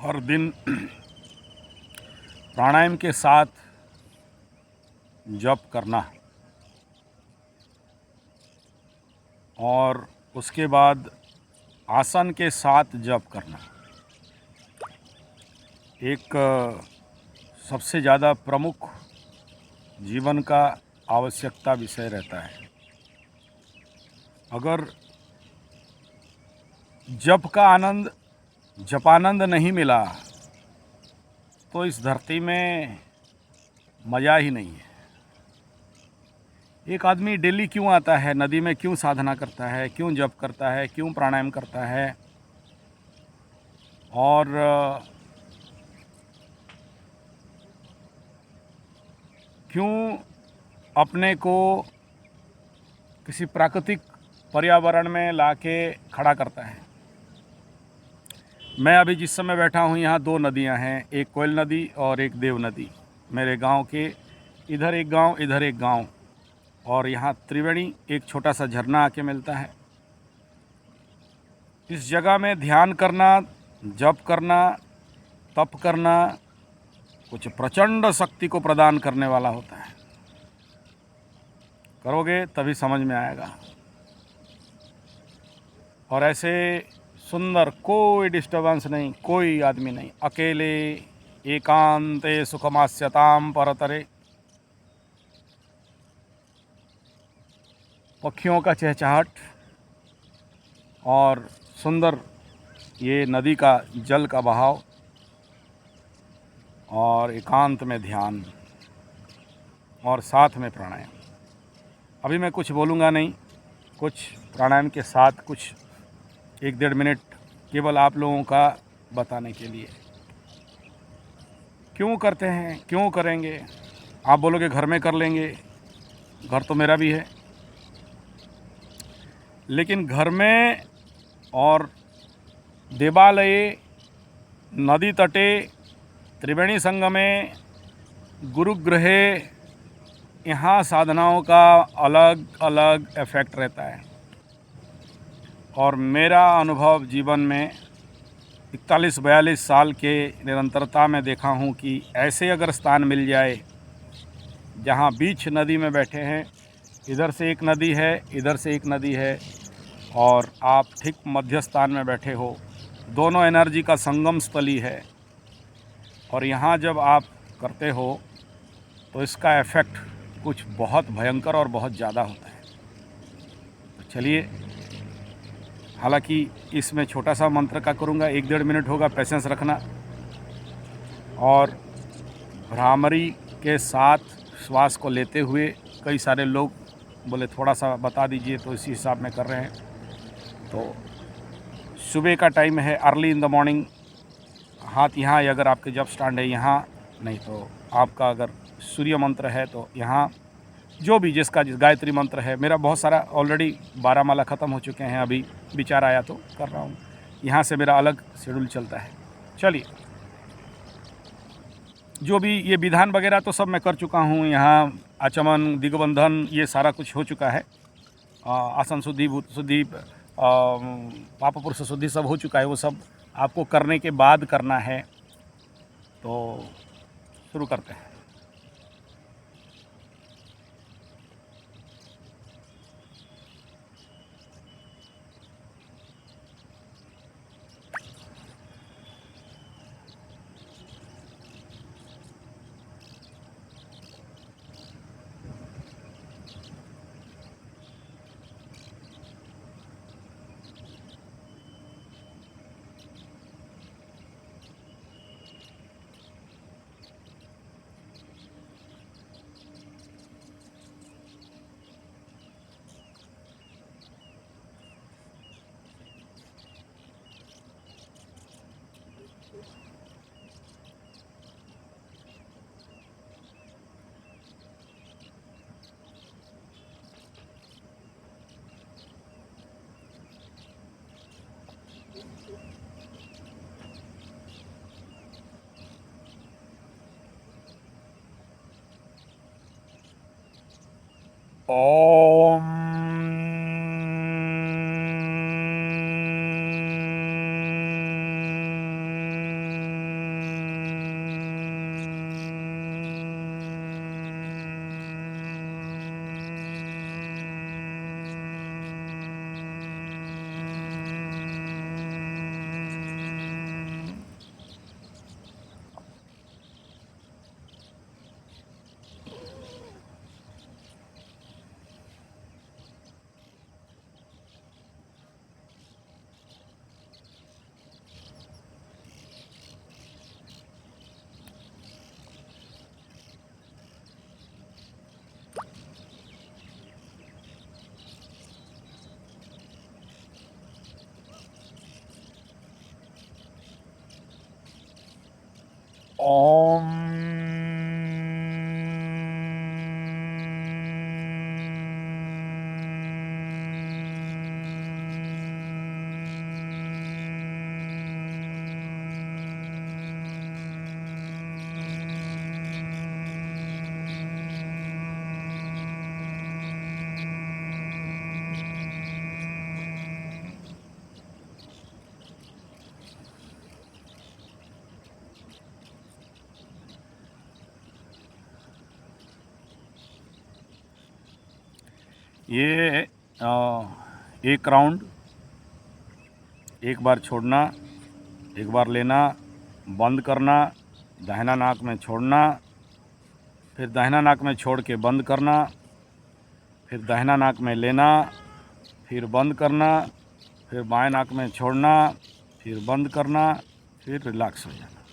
हर दिन प्राणायाम के साथ जप करना और उसके बाद आसन के साथ जप करना एक सबसे ज़्यादा प्रमुख जीवन का आवश्यकता विषय रहता है। अगर जप का आनंद, जपानंद नहीं मिला तो इस धरती में मज़ा ही नहीं है। एक आदमी डेली क्यों आता है, नदी में क्यों साधना करता है, क्यों जप करता है, क्यों प्राणायाम करता है और क्यों अपने को किसी प्राकृतिक पर्यावरण में लाके खड़ा करता है। मैं अभी जिस समय बैठा हूँ यहाँ दो नदियाँ हैं, एक कोयल नदी और एक देव नदी। मेरे गांव के इधर एक गांव, इधर एक गांव, और यहाँ त्रिवेणी एक छोटा सा झरना आके मिलता है। इस जगह में ध्यान करना, जप करना, तप करना कुछ प्रचंड शक्ति को प्रदान करने वाला होता है। करोगे तभी समझ में आएगा। और ऐसे सुंदर, कोई डिस्टर्बेंस नहीं, कोई आदमी नहीं, अकेले एकांते सुखमास्यताम परतरे, पक्षियों का चहचहाट और सुंदर ये नदी का जल का बहाव और एकांत में ध्यान और साथ में प्राणायाम। अभी मैं कुछ बोलूँगा नहीं, कुछ प्राणायाम के साथ कुछ 1-1.5 मिनट केवल आप लोगों का बताने के लिए। क्यों करते हैं, क्यों करेंगे? आप बोलोगे घर में कर लेंगे, घर तो मेरा भी है, लेकिन घर में और देवालये, नदी तटे, त्रिवेणी संगमे, गुरुगृहे, यहाँ साधनाओं का अलग अलग इफ़ेक्ट रहता है। और मेरा अनुभव जीवन में 41-42 साल के निरंतरता में देखा हूँ कि ऐसे अगर स्थान मिल जाए जहाँ बीच नदी में बैठे हैं, इधर से एक नदी है, इधर से एक नदी है और आप ठीक मध्य स्थान में बैठे हो, दोनों एनर्जी का संगम स्थली है, और यहाँ जब आप करते हो तो इसका इफ़ेक्ट कुछ बहुत भयंकर और बहुत ज़्यादा होता है। तो चलिए, हालांकि इसमें छोटा सा मंत्र का करूँगा, 1-1.5 मिनट होगा, पैसेंस रखना। और भ्रामरी के साथ श्वास को लेते हुए, कई सारे लोग बोले थोड़ा सा बता दीजिए, तो इसी हिसाब में कर रहे हैं। तो सुबह का टाइम है, अर्ली इन द मॉर्निंग। हाथ यहाँ, अगर आपके जब स्टैंड है यहाँ, नहीं तो आपका अगर सूर्य मंत्र है तो यहाँ, जो भी जिसका गायत्री मंत्र है। मेरा बहुत सारा ऑलरेडी 12 माला ख़त्म हो चुके हैं, अभी विचार आया तो कर रहा हूँ। यहाँ से मेरा अलग शेड्यूल चलता है। चलिए, जो भी ये विधान वगैरह तो सब मैं कर चुका हूँ। यहाँ आचमन, दिग्बंधन, ये सारा कुछ हो चुका है। आसन शुद्धि, भूत शुद्धि, पाप पुरुष शुद्धि सब हो चुका है। वो सब आपको करने के बाद करना है। तो शुरू करते हैं। ओम ये एक राउंड, एक बार छोड़ना, एक बार लेना, बंद करना, दाहिना नाक में छोड़ना, फिर दाहिना नाक में छोड़ के बंद करना, फिर दाहिना नाक में लेना, फिर बंद करना, फिर बाएं नाक में छोड़ना, फिर बंद करना, फिर रिलैक्स हो जाना।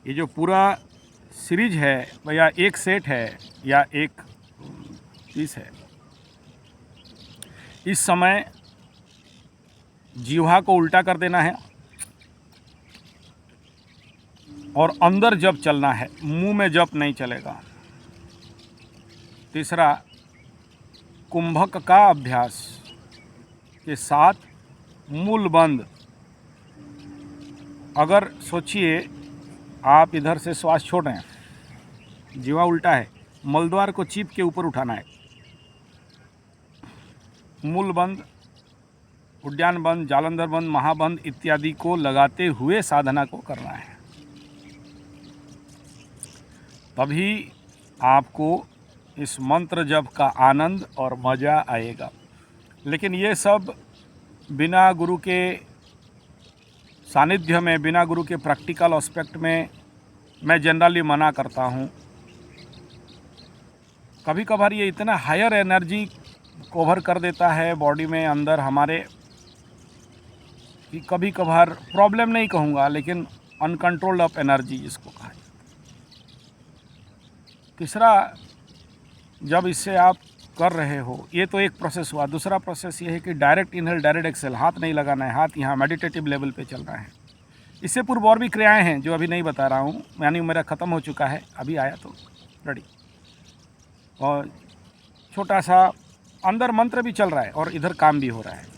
ये जो पूरा सीरीज है या एक सेट है या एक पीस है, इस समय जीवा को उल्टा कर देना है और अंदर जप चलना है, मुंह में जप नहीं चलेगा। तीसरा, कुंभक का अभ्यास के साथ मूल बंद। अगर सोचिए आप इधर से श्वास छोड़ रहे हैं, जीवा उल्टा है, मलद्वार को चीप के ऊपर उठाना है, मूल बंद, उद्यान बंद, जालंधर बंद, महाबंद इत्यादि को लगाते हुए साधना को करना है, तभी आपको इस मंत्र जप का आनंद और मज़ा आएगा। लेकिन ये सब बिना गुरु के सानिध्य में, बिना गुरु के प्रैक्टिकल एस्पेक्ट में मैं जनरली मना करता हूँ। कभी कभार ये इतना हायर एनर्जी कवर कर देता है बॉडी में अंदर हमारे कि कभी कभार प्रॉब्लम नहीं कहूँगा, लेकिन अनकंट्रोल्ड ऑफ एनर्जी जिसको कहा जाता है। तीसरा, जब इससे आप कर रहे हो, ये तो एक प्रोसेस हुआ। दूसरा प्रोसेस ये है कि डायरेक्ट इनहेल डायरेक्ट एक्सेल, हाथ नहीं लगाना है, हाथ यहाँ मेडिटेटिव लेवल पे चल रहा है। इससे पूर्व और भी क्रियाएं हैं जो अभी नहीं बता रहा हूँ, यानी मेरा ख़त्म हो चुका है, अभी आया तो रेडी। और छोटा सा अंदर मंत्र भी चल रहा है और इधर काम भी हो रहा है।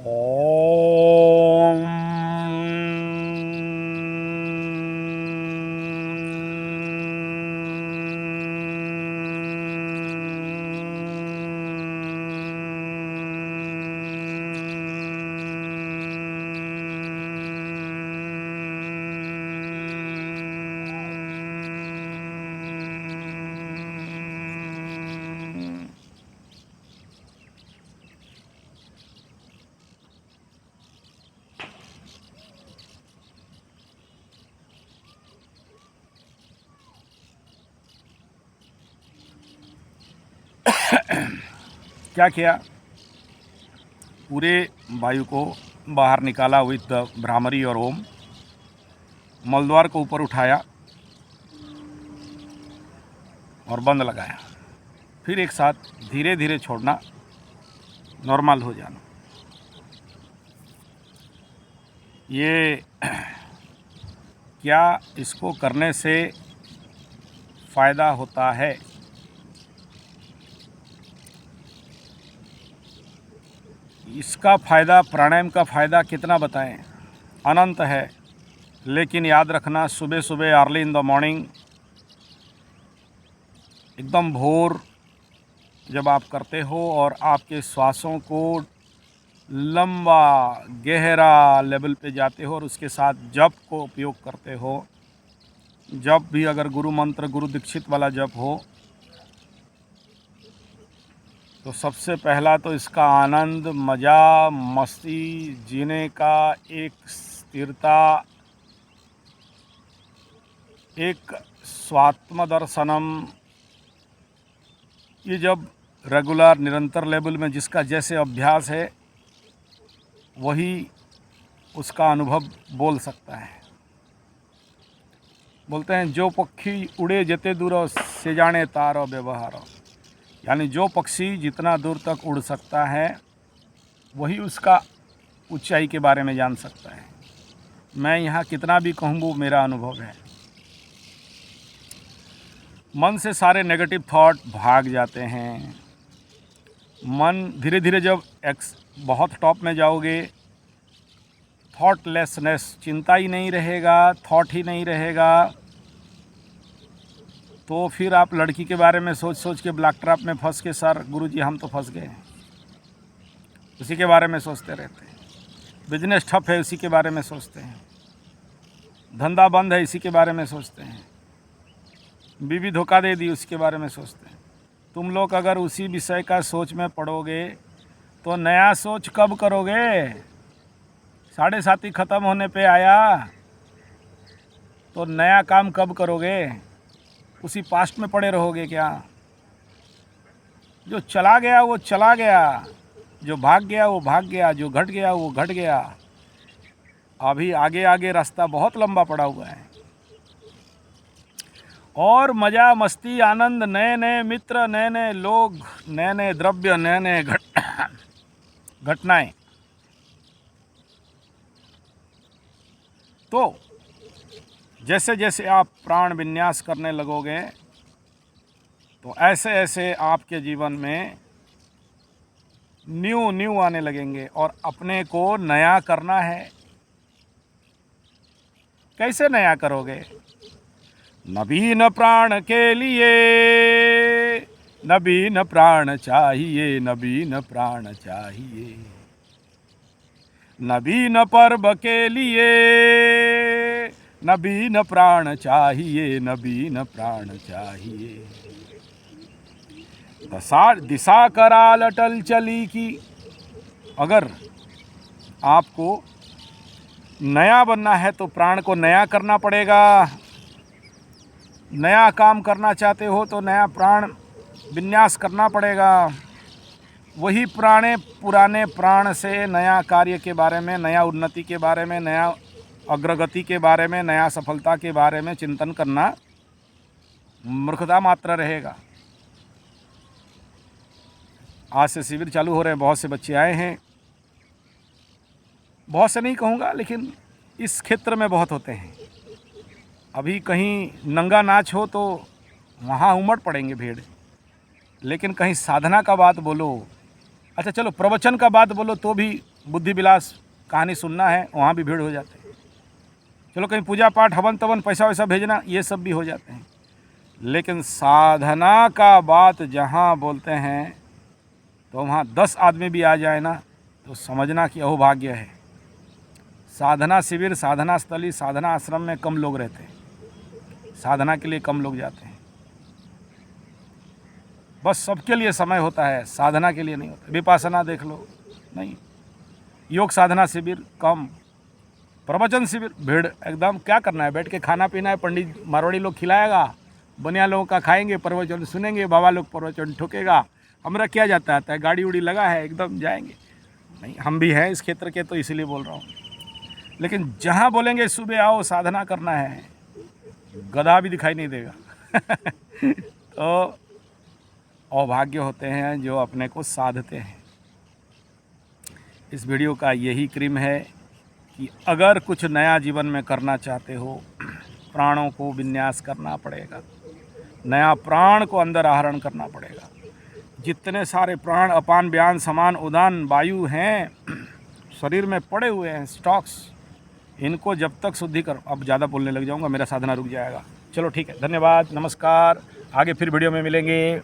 ओम क्या किया, पूरे वायु को बाहर निकाला विद द भ्रामरी और ओम, मलद्वार को ऊपर उठाया और बंद लगाया, फिर एक साथ धीरे धीरे छोड़ना, नॉर्मल हो जाना। ये क्या इसको करने से फ़ायदा होता है? इसका फ़ायदा, प्राणायाम का फ़ायदा कितना बताएं, अनंत है। लेकिन याद रखना, सुबह सुबह अर्ली इन द मॉर्निंग, एकदम भोर जब आप करते हो और आपके श्वासों को लंबा गहरा लेवल पे जाते हो और उसके साथ जप को उपयोग करते हो, जप भी अगर गुरु मंत्र, गुरु दीक्षित वाला जप हो, तो सबसे पहला तो इसका आनंद, मज़ा, मस्ती, जीने का एक स्थिरता, एक स्वात्म दर्शनम, ये जब रेगुलर निरंतर लेवल में जिसका जैसे अभ्यास है वही उसका अनुभव बोल सकता है। बोलते हैं जो पक्षी उड़े जते दूर से जाने तारो व्यवहार, यानी जो पक्षी जितना दूर तक उड़ सकता है वही उसका ऊंचाई के बारे में जान सकता है। मैं यहाँ कितना भी कहूँ वो मेरा अनुभव है। मन से सारे नेगेटिव थॉट भाग जाते हैं। मन धीरे धीरे जब बहुत टॉप में जाओगे, थॉटलेसनेस, चिंता ही नहीं रहेगा, थॉट ही नहीं रहेगा, तो फिर आप लड़की के बारे में सोच सोच के ब्लैक ट्रैप में फंस के, सर गुरुजी हम तो फंस गए, उसी के बारे में सोचते रहते हैं। बिजनेस ठप है, उसी के बारे में सोचते हैं। धंधा बंद है, इसी के बारे में सोचते हैं। बीवी धोखा दे दी, उसके बारे में सोचते हैं। तुम लोग अगर उसी विषय का सोच में पड़ोगे तो नया सोच कब करोगे? 7:30 ख़त्म होने पे आया तो नया काम कब करोगे? उसी पास्ट में पड़े रहोगे क्या? जो चला गया वो चला गया, जो भाग गया वो भाग गया, जो घट गया वो घट गया। अभी आगे आगे रास्ता बहुत लंबा पड़ा हुआ है, और मज़ा मस्ती आनंद, नए नए मित्र, नए नए लोग, नए नए द्रव्य, नए नए घटनाएं। तो जैसे जैसे आप प्राण विन्यास करने लगोगे तो ऐसे ऐसे आपके जीवन में न्यू आने लगेंगे, और अपने को नया करना है। कैसे नया करोगे? नवीन प्राण के लिए नवीन प्राण चाहिए, नवीन प्राण चाहिए। नवीन पर्व के लिए नवीन प्राण चाहिए, नवीन प्राण चाहिए। दिशा कराल अटल चली की। अगर आपको नया बनना है तो प्राण को नया करना पड़ेगा। नया काम करना चाहते हो तो नया प्राण विन्यास करना पड़ेगा। वही पुराने प्राण से नया कार्य के बारे में, नया उन्नति के बारे में, नया अग्रगति के बारे में, नया सफलता के बारे में चिंतन करना मूर्खता मात्र रहेगा। आज से शिविर चालू हो रहे हैं, बहुत से बच्चे आए हैं। बहुत से नहीं कहूँगा, लेकिन इस क्षेत्र में बहुत होते हैं। अभी कहीं नंगा नाच हो तो वहाँ उमड़ पड़ेंगे भीड़, लेकिन कहीं साधना का बात बोलो, अच्छा चलो प्रवचन का बात बोलो तो भी बुद्धि विलास कहानी सुनना है, वहाँ भी भीड़ हो जाते हैं। चलो कहीं पूजा पाठ हवन तवन पैसा वैसा भेजना, ये सब भी हो जाते हैं। लेकिन साधना का बात जहाँ बोलते हैं तो वहाँ 10 आदमी भी आ जाए ना तो समझना कि अहोभाग्य है। साधना शिविर, साधना स्थली, साधना आश्रम में कम लोग रहते हैं, साधना के लिए कम लोग जाते हैं। बस सबके लिए समय होता है, साधना के लिए नहीं होता। विपासना देख लो, नहीं। योग साधना शिविर कम, प्रवचन शिविर भीड़ एकदम। क्या करना है? बैठ के खाना पीना है, पंडित मारवाड़ी लोग खिलाएगा, बनिया लोगों का खाएंगे, प्रवचन सुनेंगे, बाबा लोग प्रवचन ठोकेगा। हमरा क्या जाता है? गाड़ी उड़ी लगा है, एकदम जाएंगे। नहीं, हम भी हैं इस क्षेत्र के, तो इसीलिए बोल रहा हूँ। लेकिन जहाँ बोलेंगे सुबह आओ साधना करना है, गधा भी दिखाई नहीं देगा। तो अभाग्य होते हैं जो अपने को साधते हैं। इस वीडियो का यही क्रीम है कि अगर कुछ नया जीवन में करना चाहते हो, प्राणों को विन्यास करना पड़ेगा, नया प्राण को अंदर आहरण करना पड़ेगा। जितने सारे प्राण, अपान व्यान समान उदान वायु हैं शरीर में पड़े हुए हैं, स्टॉक्स, इनको जब तक शुद्धि कर। अब ज़्यादा बोलने लग जाऊंगा, मेरा साधना रुक जाएगा। चलो ठीक है, धन्यवाद, नमस्कार। आगे फिर वीडियो में मिलेंगे।